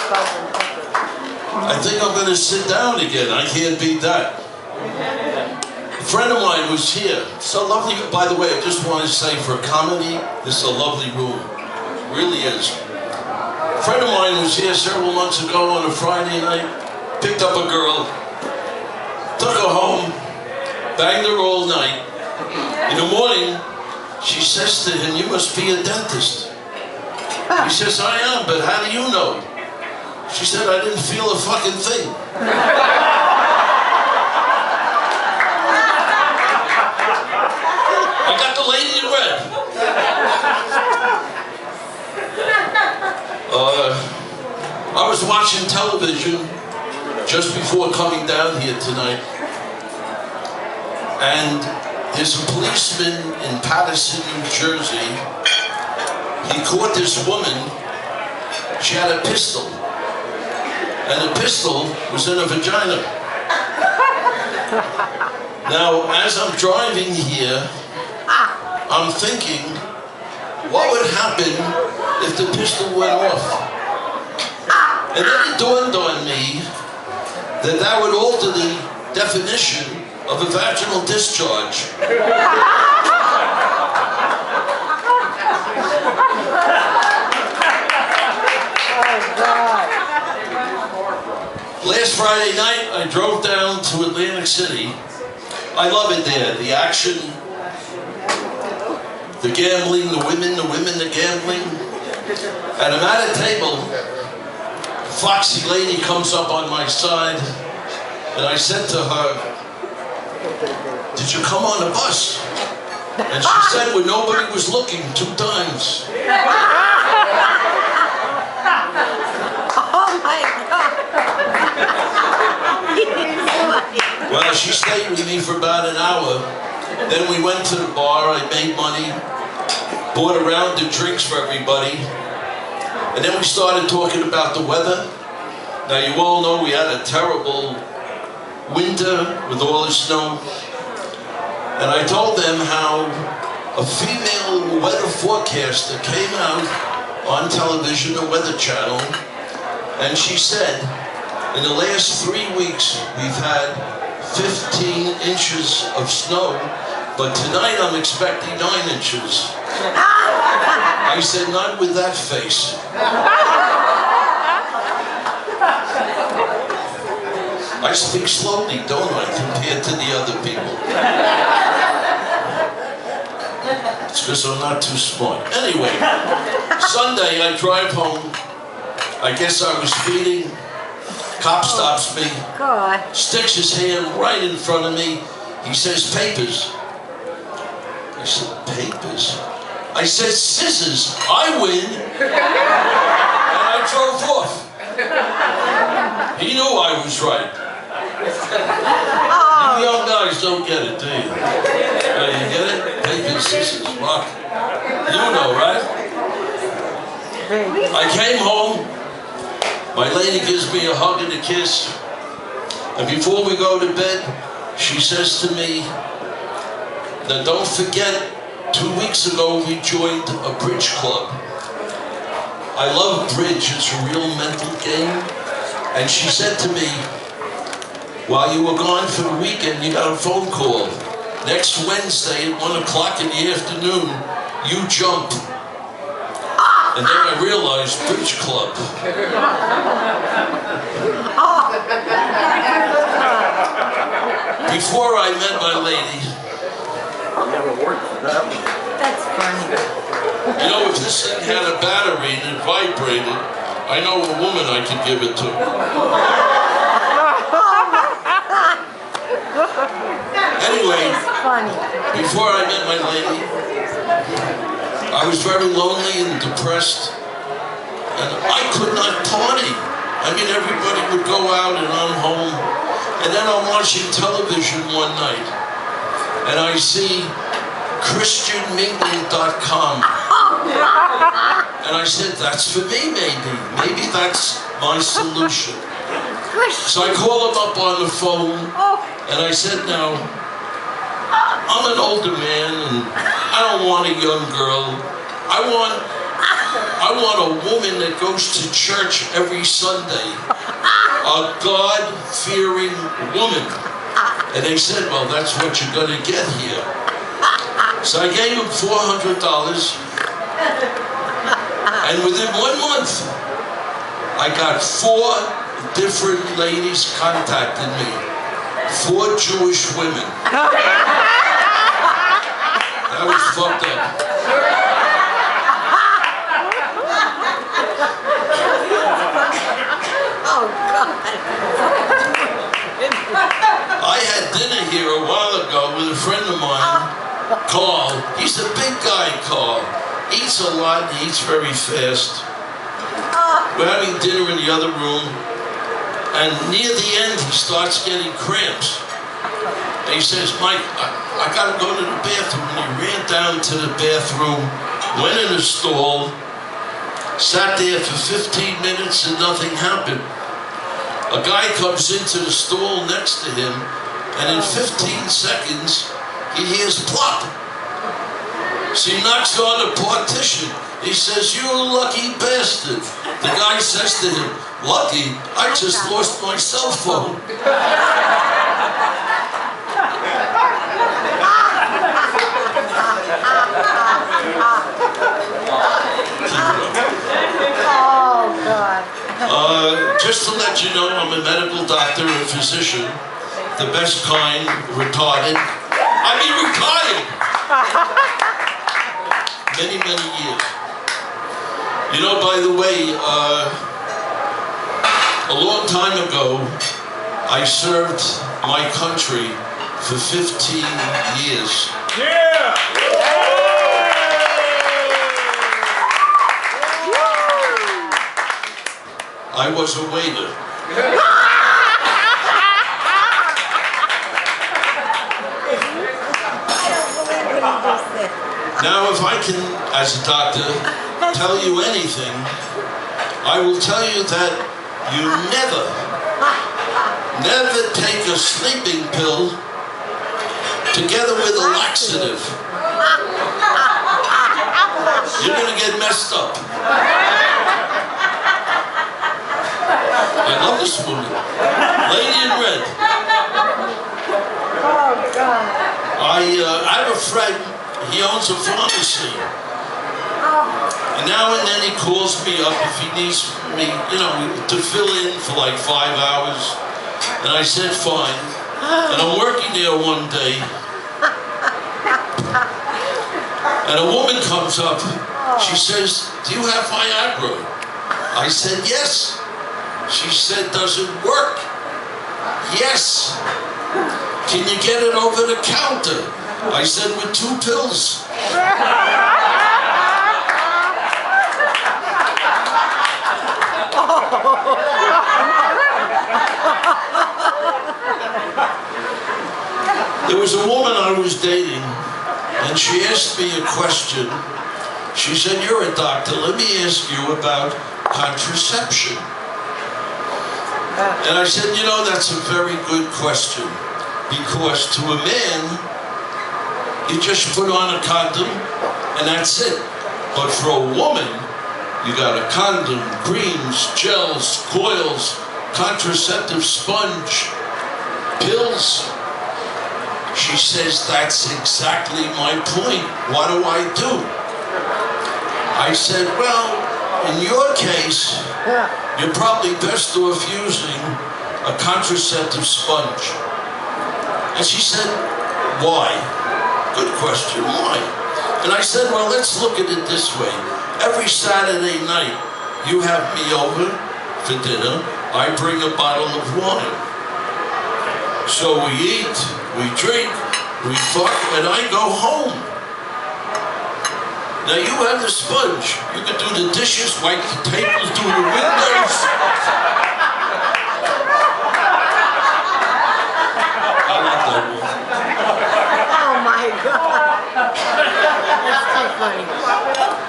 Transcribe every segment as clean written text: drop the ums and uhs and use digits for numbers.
I think I'm going to sit down again. I can't beat that. A friend of mine was here. So lovely. By the way, I just want to say for comedy, this is a lovely room. It really is. A friend of mine was here several months ago on a Friday night, picked up a girl, took her home, banged her all night. In the morning, she says to him, "You must be a dentist." He says, "I am, but how do you know?" She said, "I didn't feel a fucking thing." I got the lady in red. I was watching television just before coming down here tonight, and there's a policeman in Paterson, New Jersey. He caught this woman. She had a pistol, and the pistol was in her vagina. Now, as I'm driving here, I'm thinking, what would happen if the pistol went off? And then it dawned on me that that would alter the definition of a vaginal discharge. Last Friday night, I drove down to Atlantic City. I love it there. The action, the gambling, the women, the gambling. And I'm at a table. Foxy lady comes up on my side, and I said to her, "Did you come on a bus?" And she said, when nobody was looking, 2 times. Oh my God. Well, she stayed with me for about an hour. Then we went to the bar, I made money, bought a round of drinks for everybody. And then we started talking about the weather. Now you all know we had a terrible winter with all the snow. And I told them how a female weather forecaster came out on television, the Weather Channel, and she said, in the last 3 weeks, we've had 15 inches of snow, but tonight I'm expecting 9 inches. I said, not with that face. I speak slowly, don't I, compared to the other people? It's because I'm not too smart. Anyway, Sunday I drive home. I guess I was speeding. Cop stops me, sticks his hand right in front of me. He says, "Papers." I said, "Papers?" I said, "Scissors, I win." And I drove off. He knew I was right. You young guys don't get it, do you? You get it? Papers, scissors, rock. You know, right? I came home. My lady gives me a hug and a kiss. And before we go to bed, she says to me, "Now don't forget, 2 weeks ago we joined a bridge club." I love bridge, it's a real mental game. And she said to me, while you were gone for the weekend, you got a phone call. Next Wednesday at 1 o'clock in the afternoon, you jump. And then I realized bridge club. Before I met my lady, That's funny. you know, if this thing had a battery and it vibrated, I know a woman I could give it to. Anyway, before I met my lady, I was very lonely and depressed, and I could not party. I mean, everybody would go out and I'm home, and then I'm watching television one night, and I see ChristianMingling.com, and I said, that's for me, maybe that's my solution. So I called him up on the phone, and I said, now, I'm an older man, and I don't want a young girl. I want I want a woman that goes to church every Sunday. A God-fearing woman. And they said, well, that's what you're going to get here. So I gave him $400. And within 1 month, I got 4 different ladies contacting me. 4 Jewish women. That was fucked up. Oh, God. I had dinner here a while ago with a friend of mine, Carl. He's a big guy, Carl. Eats a lot, he eats very fast. We're having dinner in the other room, and near the end he starts getting cramps. And he says, Mike, I gotta go to the bathroom. And he ran down to the bathroom, went in the stall, sat there for 15 minutes and nothing happened. A guy comes into the stall next to him, and in 15 seconds, he hears plop. So he knocks on the partition. He says, you lucky bastard. The guy says to him, lucky? I just lost my cell phone. Oh, God. Just to let you know, I'm a medical doctor, a physician, the best kind, retarded. I mean, retired. Many, many years. You know, by the way, a long time ago, I served my country for 15 years. Yeah! I was a waiter. Now, if I can, as a doctor, tell you anything, I will tell you that you never take a sleeping pill together with a laxative. You're gonna get messed up. I love this woman. Lady in red. Oh, God. I have a friend, he owns a pharmacy. And now and then he calls me up if he needs me, you know, to fill in for like 5 hours. And I said, fine. And I'm working there one day. And a woman comes up. She says, do you have Viagra? I said, yes. She said, does it work? Yes. Can you get it over the counter? I said, with 2 pills. There was a woman I was dating, and she asked me a question. She said, you're a doctor, let me ask you about contraception. And I said, you know, that's a very good question, because to a man, you just put on a condom, and that's it. But for a woman, you got a condom, creams, gels, coils, contraceptive sponge, pills. She says, that's exactly my point. What do I do? I said, well, in your case, you're probably best off using a contraceptive sponge. And she said, why? Good question, why? And I said, well, let's look at it this way. Every Saturday night, you have me over for dinner. I bring a bottle of wine. So we eat, we drink, we fuck, and I go home. Now you have the sponge. You can do the dishes, wipe the tables, do the windows. I like that one. Oh, my God. That's too funny.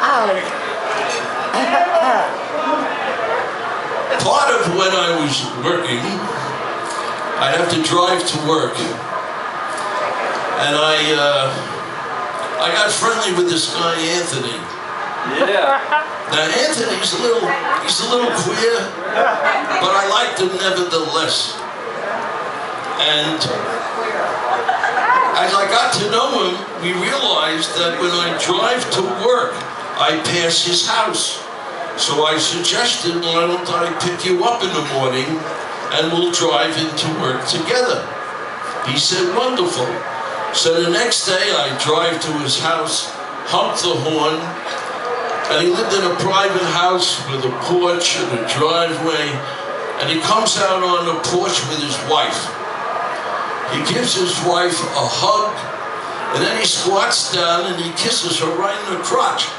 Oh. Part of when I was working, I'd have to drive to work. And I got friendly with this guy, Anthony. Yeah. Now Anthony's a little queer, but I liked him nevertheless. And as I got to know him, we realized that when I drive to work, I pass his house. So I suggested, why don't I pick you up in the morning and we'll drive into work together. He said, wonderful. So the next day I drive to his house, honk the horn, and he lived in a private house with a porch and a driveway, and he comes out on the porch with his wife. He gives his wife a hug, and then he squats down and he kisses her right in the crotch.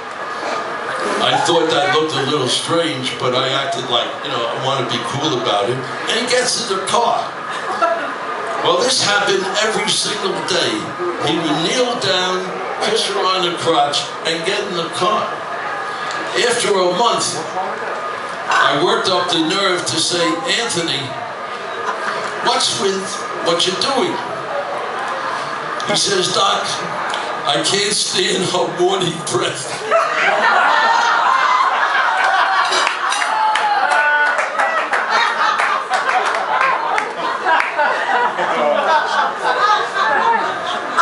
I thought that looked a little strange, but I acted like, I want to be cool about it. And he gets in the car. Well, this happened every single day. He would kneel down, kiss her on the crotch, and get in the car. After a month, I worked up the nerve to say, Anthony, what's with what you're doing? He says, Doc, I can't stand her morning breath.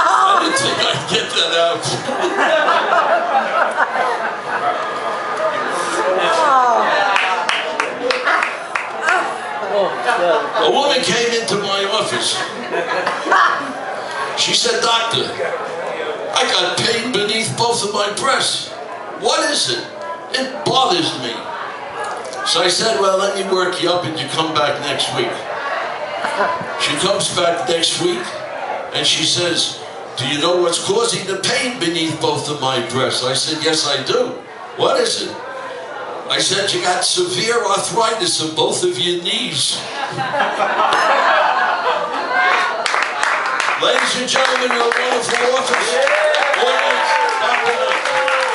I didn't think I'd get that out. A woman came into my office. She said, Doctor, I got pain beneath both of my breasts. What is it? It bothers me. So I said, well, let me work you up and you come back next week. She comes back next week and she says, do you know what's causing the pain beneath both of my breasts? I said, yes, I do. What is it? I said, you got severe arthritis in both of your knees. Ladies and gentlemen, your wonderful office. Audience, Dr. Knight.